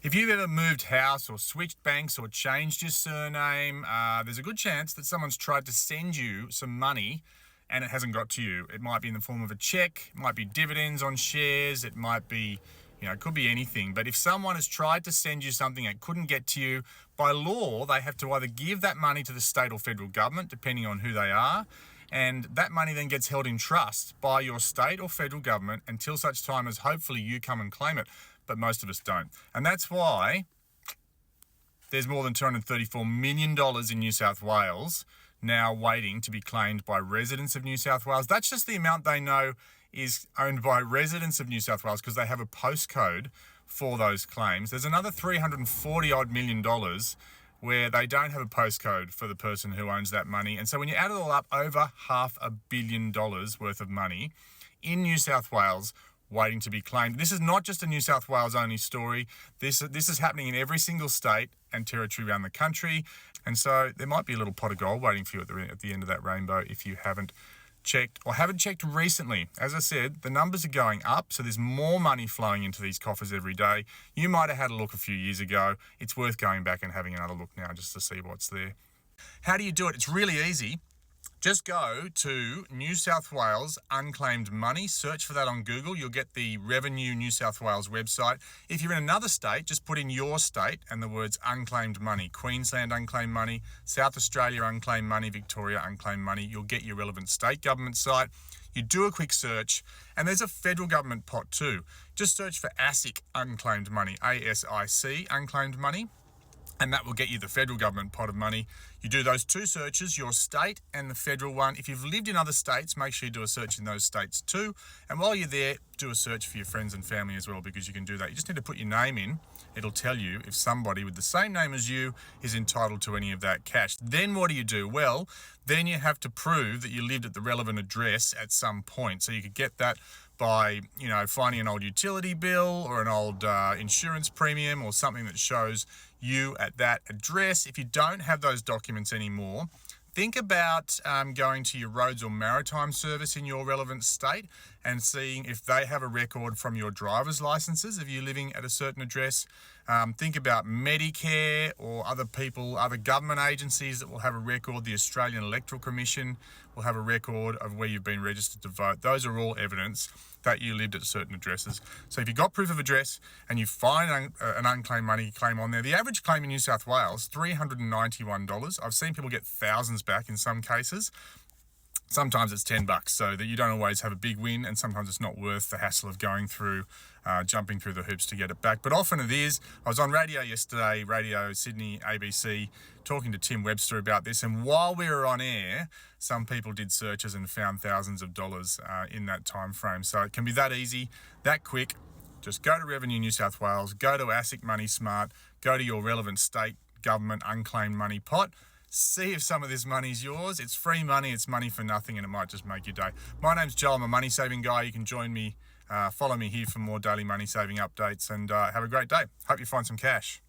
If you've ever moved house or switched banks or changed your surname, there's a good chance that someone's tried to send you some money and it hasn't got to you. It might be in the form of a check, it might be dividends on shares, it might be, it could be anything. But if someone has tried to send you something and couldn't get to you, by law, they have to either give that money to the state or federal government, depending on who they are, and that money then gets held in trust by your state or federal government until such time as hopefully you come and claim it. But most of us don't. And that's why there's more than $234 million in New South Wales now waiting to be claimed by residents of New South Wales. That's just the amount they know is owned by residents of New South Wales because they have a postcode for those claims. There's another $340 odd million where they don't have a postcode for the person who owns that money. And so when you add it all up, over $500 million worth of money in New South Wales waiting to be claimed. This is not just a New South Wales only story. This is happening in every single state and territory around the country. And so there might be a little pot of gold waiting for you at the end of that rainbow if you haven't checked or haven't checked recently. As I said, the numbers are going up, so there's more money flowing into these coffers every day. You might have had a look a few years ago. It's worth going back and having another look now just to see what's there. How do you do it? It's really easy. Just go to New South Wales Unclaimed Money, search for that on Google. You'll get the Revenue New South Wales website. If you're in another state, just put in your state and the words Unclaimed Money. Queensland Unclaimed Money, South Australia Unclaimed Money, Victoria Unclaimed Money. You'll get your relevant state government site. You do a quick search, and there's a federal government pot too. Just search for ASIC Unclaimed Money, ASIC Unclaimed Money, and that will get you the federal government pot of money. You do those two searches, your state and the federal one. If you've lived in other states, make sure you do a search in those states too. And while you're there, do a search for your friends and family as well, because you can do that. You just need to put your name in. It'll tell you if somebody with the same name as you is entitled to any of that cash. Then what do? Well, then you have to prove that you lived at the relevant address at some point. So you could get that by, finding an old utility bill or an old insurance premium or something that shows you at that address. If you don't have those documents anymore, think about going to your roads or maritime service in your relevant state and seeing if they have a record from your driver's licenses of you living at a certain address. Think about Medicare or other government agencies that will have a record. The Australian Electoral Commission will have a record of where you've been registered to vote. Those are all evidence that you lived at certain addresses. So if you've got proof of address and you find an unclaimed money claim on there, the average claim in New South Wales, $391. I've seen people get thousands back in some cases. Sometimes it's $10, so that you don't always have a big win, and sometimes it's not worth the hassle of going through, jumping through the hoops to get it back. But often it is. I was on radio yesterday, Radio Sydney, ABC, talking to Tim Webster about this, and while we were on air, some people did searches and found thousands of dollars in that time frame. So it can be that easy, that quick. Just go to Revenue New South Wales, go to ASIC Money Smart, go to your relevant state government unclaimed money pot. See if some of this money's yours. It's free money, it's money for nothing, and it might just make your day. My name's Joel, I'm a money saving guy. You can join me, follow me here for more daily money saving updates, and have a great day. Hope you find some cash.